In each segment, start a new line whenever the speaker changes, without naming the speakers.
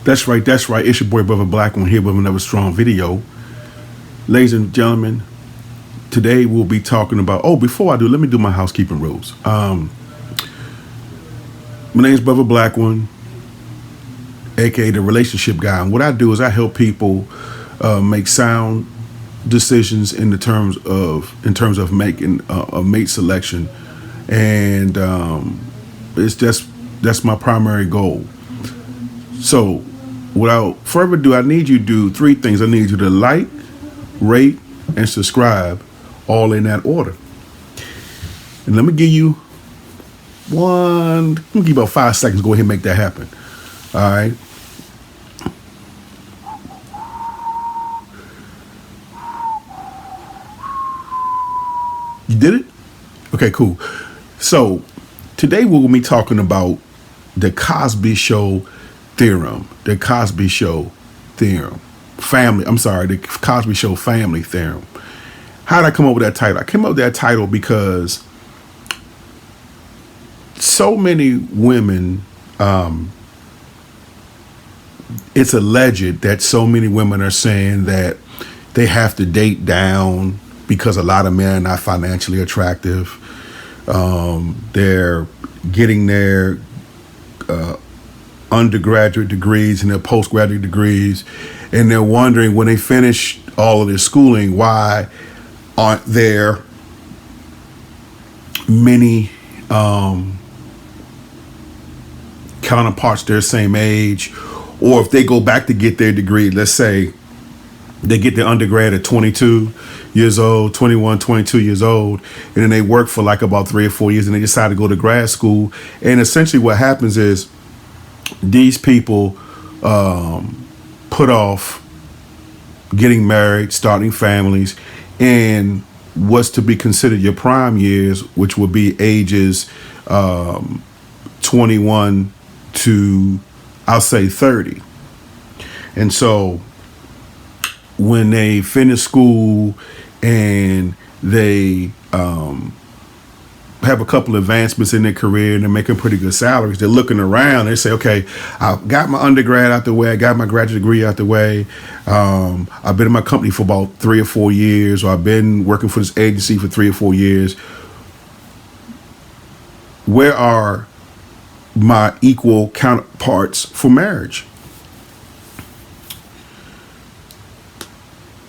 That's right. That's right. It's your boy, Brother Black One, here with another strong video. Ladies and gentlemen, today we'll be talking about. Oh, before I do, let me do my housekeeping rules. My name's Brother Black One, aka the relationship guy. And what I do is I help people make sound decisions in terms of making a mate selection, and that's my primary goal. So, without further ado, I need you to do three things. I need you to like, rate, and subscribe, all in that order. And let me give you about 5 seconds. Go ahead and make that happen. All right. You did it? Okay, cool. So, today we're going to be talking about the Cosby Show theorem. The Cosby Show theorem. The Cosby Show family theorem. How did I come up with that title? I came up with that title because so many women, it's alleged that so many women are saying that they have to date down because a lot of men are not financially attractive. They're getting their undergraduate degrees and their postgraduate degrees, and they're wondering when they finish all of their schooling, why aren't there many counterparts their same age? Or if they go back to get their degree, let's say they get their undergrad at 22 years old, 21, 22 years old, and then they work for like about 3 or 4 years, and they decide to go to grad school. And essentially what happens is these people put off getting married, starting families, and what's to be considered your prime years, which would be ages 21 to, I'll say, 30. And so when they finish school and they have a couple of advancements in their career and they're making pretty good salaries, they're looking around. They say, okay, I got my undergrad out the way, I got my graduate degree out the way, I've been in my company for about 3 or 4 years, or I've been working for this agency for 3 or 4 years. Where are my equal counterparts for marriage?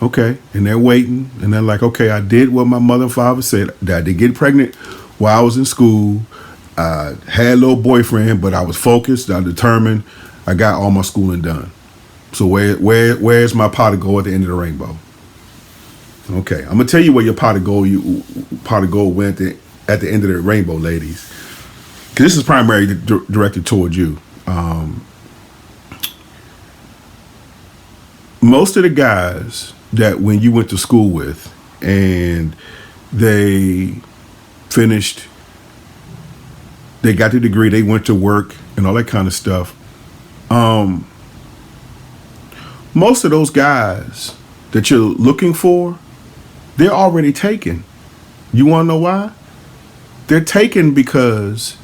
Okay, and they're waiting, and they're like, okay, I did what my mother and father said. I did get pregnant while I was in school. I had a little boyfriend, but I was focused, I determined, I got all my schooling done. So where's my pot of gold at the end of the rainbow? Okay, I'm gonna tell you where your pot of gold went at the end of the rainbow, ladies. Because this is primarily directed toward you. Most of the guys that when you went to school with and they finished, they got their degree, they went to work and all that kind of stuff. Most of those guys that you're looking for, they're already taken. You want to know why? They're taken because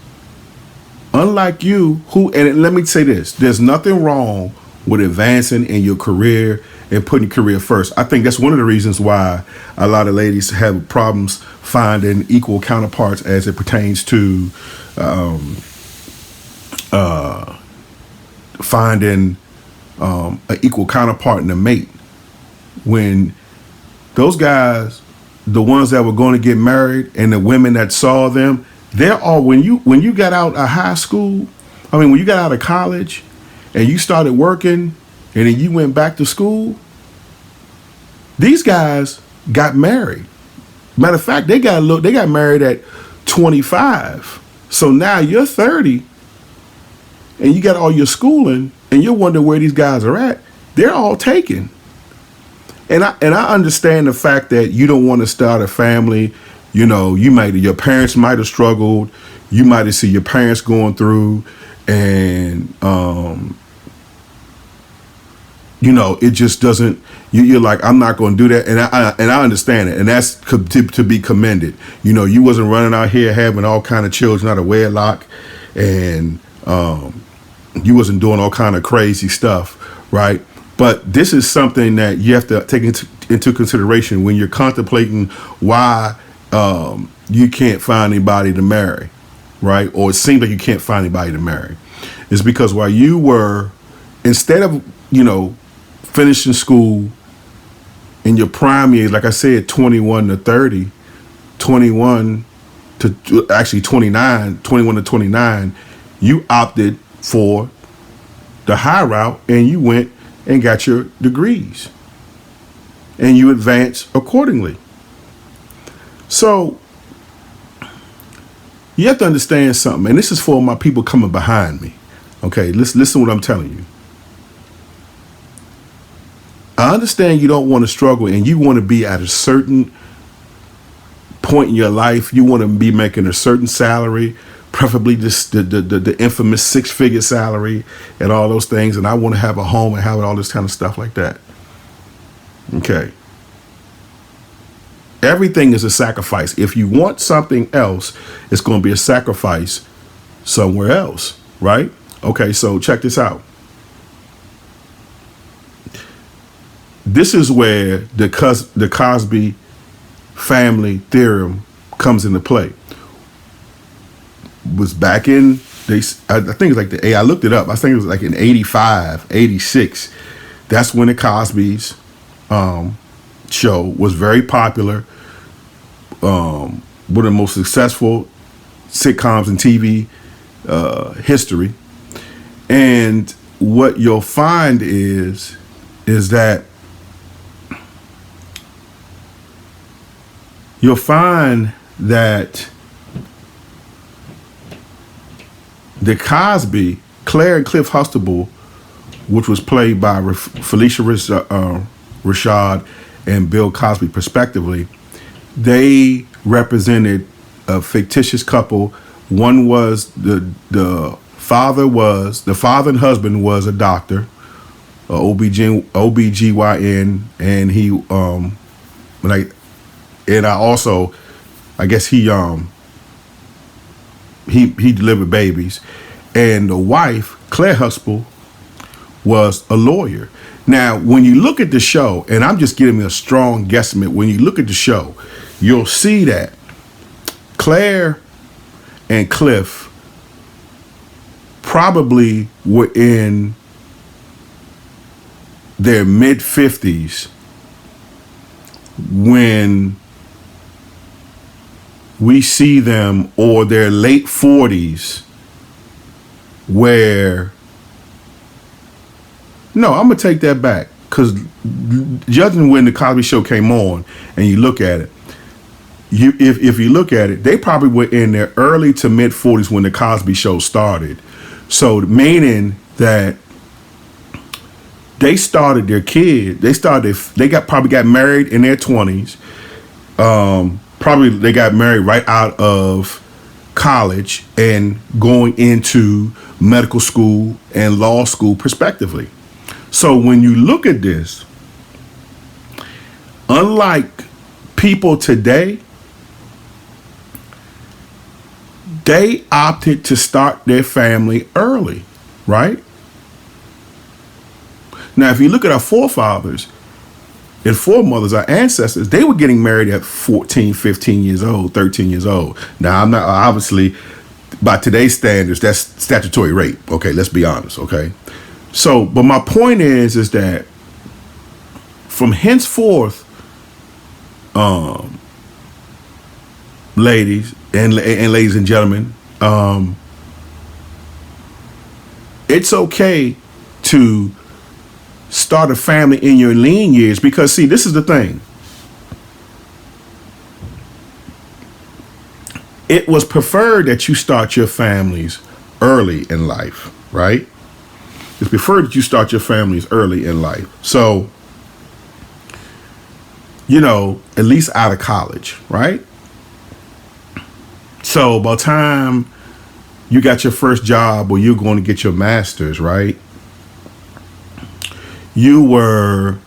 unlike you, and let me say this, there's nothing wrong with advancing in your career and putting your career first. I think that's one of the reasons why a lot of ladies have problems finding equal counterparts as it pertains to finding an equal counterpart and a mate. When those guys, the ones that were going to get married, and the women that saw them, they're all, when you got out of high school, when you got out of college and you started working and then you went back to school, these guys got married. Matter of fact, they got married at 25. So now you're 30 and you got all your schooling and you're wondering where these guys are at. They're all taken. And I understand the fact that you don't want to start a family. You know, your parents might have struggled. You might have seen your parents going through, and it just doesn't. You're like, I'm not going to do that, and I understand it, and that's to be commended. You wasn't running out here having all kind of children out of wedlock, and You wasn't doing all kind of crazy stuff, right? But this is something that you have to take into consideration when you're contemplating why you can't find anybody to marry, right? Or it seems like you can't find anybody to marry. It's because while you were, instead of, finishing school in your prime years, like I said, 21 to 30, 21 to actually 29, 21 to 29, you opted for the high route and you went and got your degrees and you advanced accordingly. So you have to understand something, and this is for my people coming behind me. Okay, listen to what I'm telling you. I understand you don't want to struggle and you want to be at a certain point in your life. You want to be making a certain salary, preferably the infamous 6-figure salary and all those things. And I want to have a home and have all this kind of stuff like that. Okay. Everything is a sacrifice. If you want something else, it's going to be a sacrifice somewhere else, right? Okay, so check this out. This is where the Cosby family theorem comes into play. Was back in, I think it's like I looked it up. I think it was like in 85, 86. That's when the Cosby's show was very popular. One of the most successful sitcoms in TV history. And what you'll find is that you'll find that the Cosby, Claire and Cliff Huxtable, which was played by Felicia Rashad and Bill Cosby, respectively, they represented a fictitious couple. One was the father and husband was a doctor, OBGYN, and I guess he delivered babies, and the wife, Claire Huxtable, was a lawyer. Now, when you look at the show, and I'm just giving a strong guesstimate, when you look at the show, you'll see that Claire and Cliff probably were in their mid-50s when we see them, or their late 40s, where, no, I'm going to take that back, because judging when the Cosby Show came on and you look at it, if you look at it, they probably were in their early to mid 40s when the Cosby Show started. So meaning that they started their kid, they probably got married in their 20s. Probably they got married right out of college and going into medical school and law school, respectively. So when you look at this, unlike people today, they opted to start their family early, right? Now, if you look at our forefathers and foremothers, our ancestors, they were getting married at 14, 15 years old, 13 years old. Now, I'm not, obviously, by today's standards, that's statutory rape. Okay, let's be honest, okay? So, but my point is that from henceforth, ladies and gentlemen, it's okay to start a family in your lean years, because see, this is the thing. It was preferred that you start your families early in life, right? It's preferred that you start your families early in life. So, at least out of college, right? So by the time you got your first job or you're going to get your master's, right? You were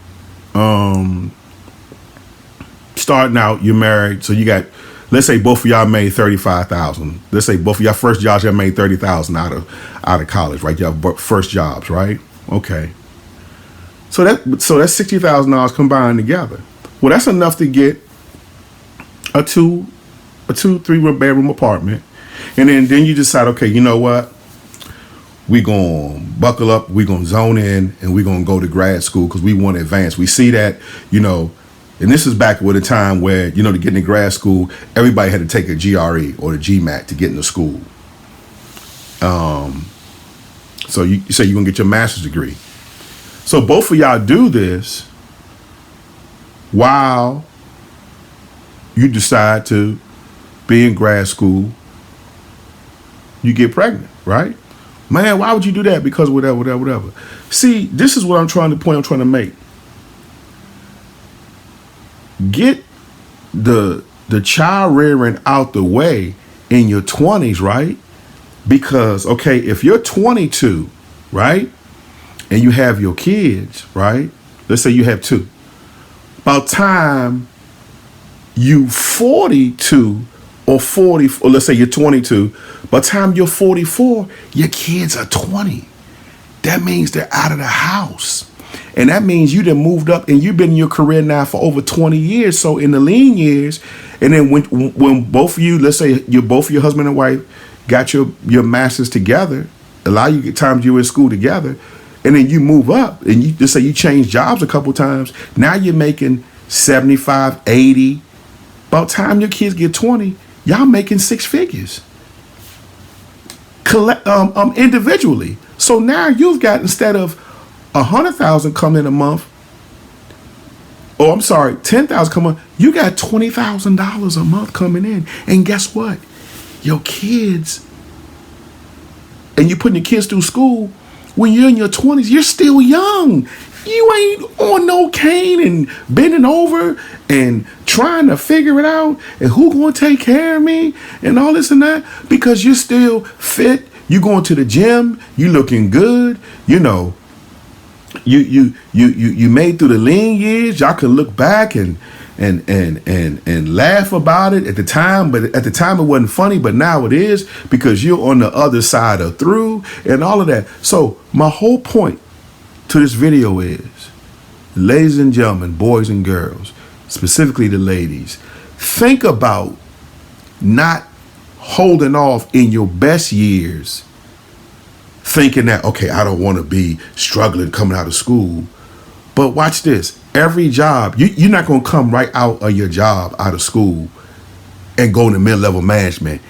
starting out, you're married, so you got, let's say both of y'all made 35,000. Let's say both of y'all first jobs, y'all made 30,000 out of college, right? Y'all first jobs, right? Okay. So that's $60,000 combined together. Well, that's enough to get a 3 bedroom apartment, and then you decide, okay, you know what? We gonna buckle up, we gonna zone in, and we gonna go to grad school because we want to advance. We see that, and this is back with a time where, to get into grad school, everybody had to take a GRE or the GMAT to get into school. So you say you're gonna get your master's degree. So both of y'all do this while you decide to be in grad school. You get pregnant, right? Man, why would you do that? Because whatever. See, this is what I'm trying to make. Get the child rearing out the way in your 20s, right? Because, okay, if you're 22, right, and you have your kids, right? Let's say you have 2. About time you 42 or 40, or let's say you're 22, by the time you're 44, your kids are 20. That means they're out of the house. And that means you done moved up and you've been in your career now for over 20 years. So in the lean years, and then when both of you, let's say you're both your husband and wife, got your masters together, a lot of you times you were in school together, and then you move up and you just say you change jobs a couple times. Now you're making 75, 80. About time your kids get 20, y'all making 6 figures. Individually. So now you've got, instead of 100,000 coming in a month, 10,000 coming, you got $20,000 a month coming in. And guess what? Your kids, and you're putting your kids through school, when you're in your 20s, you're still young. You ain't on no cane and bending over and trying to figure it out and who gonna take care of me and all this and that, because you're still fit. You going to the gym, you looking good, you made through the lean years. Y'all can look back and laugh about it at the time, but at the time it wasn't funny, but now it is, because you're on the other side of through and all of that. So my whole point to this video is, ladies and gentlemen, boys and girls, specifically the ladies, think about not holding off in your best years, thinking that, okay, I don't want to be struggling coming out of school. But watch this. Every job, you're not going to come right out of your job, out of school, and go into mid-level management.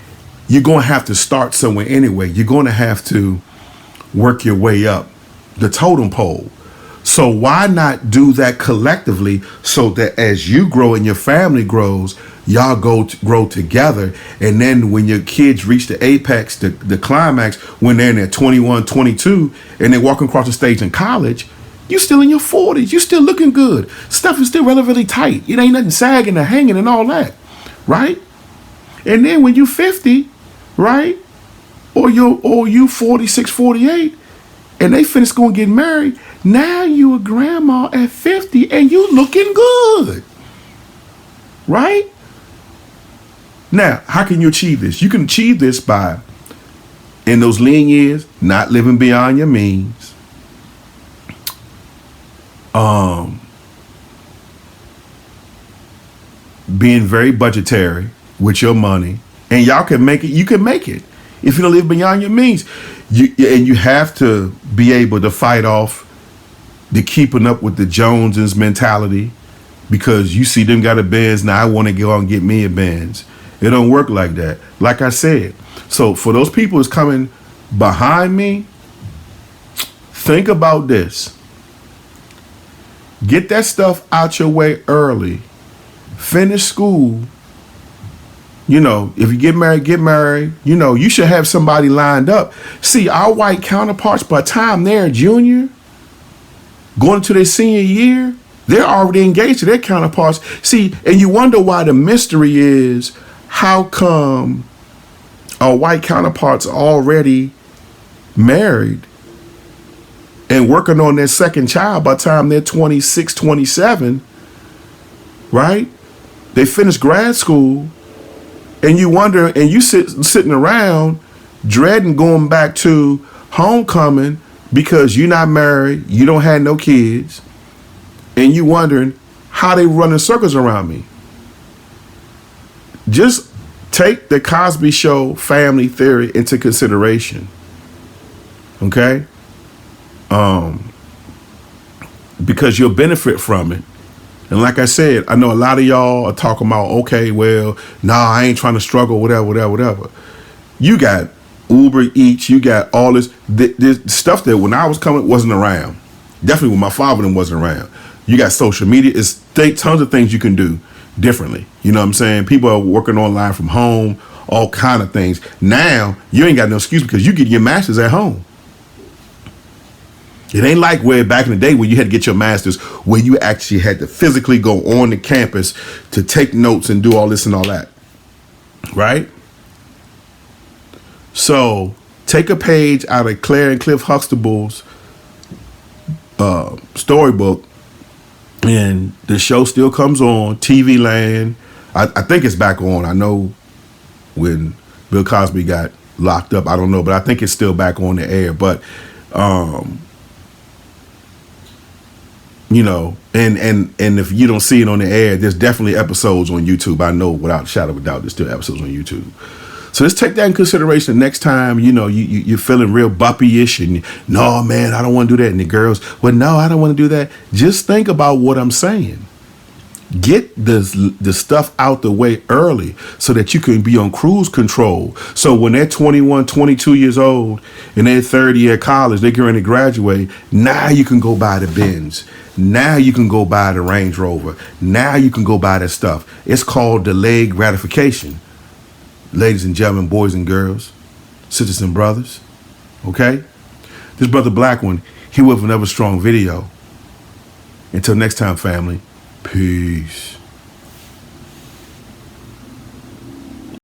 You're going to have to start somewhere anyway. You're going to have to work your way up the totem pole. So why not do that collectively, so that as you grow and your family grows, y'all grow together. And then when your kids reach the apex, the climax, when they're in their 21, 22, and they're walking across the stage in college, you still in your 40s. You still looking good. Stuff is still relatively tight. It ain't nothing sagging or hanging and all that, right? And then when you 50, right, or you 46, 48, and they finish going to get married, now you a grandma at 50 and you looking good, right? Now, how can you achieve this? You can achieve this by, in those lean years, not living beyond your means, being very budgetary with your money, and y'all can make it. You can make it if you don't live beyond your means. You have to be able to fight off the keeping up with the Joneses mentality, because you see them got a Benz, now I want to go out and get me a Benz. It don't work like that. Like I said, so for those people who's coming behind me, think about this. Get that stuff out your way early. Finish school. If you get married. You should have somebody lined up. See, our white counterparts, by the time they're a junior, going into their senior year, they're already engaged to their counterparts. See, and you wonder why the mystery is, how come our white counterparts are already married and working on their second child by the time they're 26, 27, right? They finish grad school And you wonder, and you sitting around dreading going back to homecoming because you're not married, you don't have no kids, and you wondering how they running circles around me. Just take the Cosby Show family theory into consideration. Okay? Because you'll benefit from it. And like I said, I know a lot of y'all are talking about, okay, well, nah, I ain't trying to struggle, whatever. You got Uber Eats, you got all this stuff that when I was coming wasn't around. Definitely when my father then wasn't around. You got social media. It's tons of things you can do differently. You know what I'm saying? People are working online from home, all kind of things. Now, you ain't got no excuse because you get your masters at home. It ain't like where back in the day when you had to get your master's, where you actually had to physically go on the campus to take notes and do all this and all that. Right? So take a page out of Claire and Cliff Huxtable's storybook, and the show still comes on TV Land. I think it's back on. I know when Bill Cosby got locked up, I don't know, but I think it's still back on the air. But you know, and if you don't see it on the air, there's definitely episodes on YouTube. I know without a shadow of a doubt, there's still episodes on YouTube. So let's take that in consideration next time, you know, you're feeling real buppy-ish and, no, man, I don't want to do that. And the girls, well, no, I don't want to do that. Just think about what I'm saying. Get the stuff out the way early so that you can be on cruise control. So when they're 21, 22 years old and they're third year of college, they're going to graduate. Now you can go buy the Benz. Now you can go buy the Range Rover. Now you can go buy that stuff. It's called delayed gratification. Ladies and gentlemen, boys and girls, sisters and brothers, okay? This brother Black One, he with another strong video. Until next time, family, peace.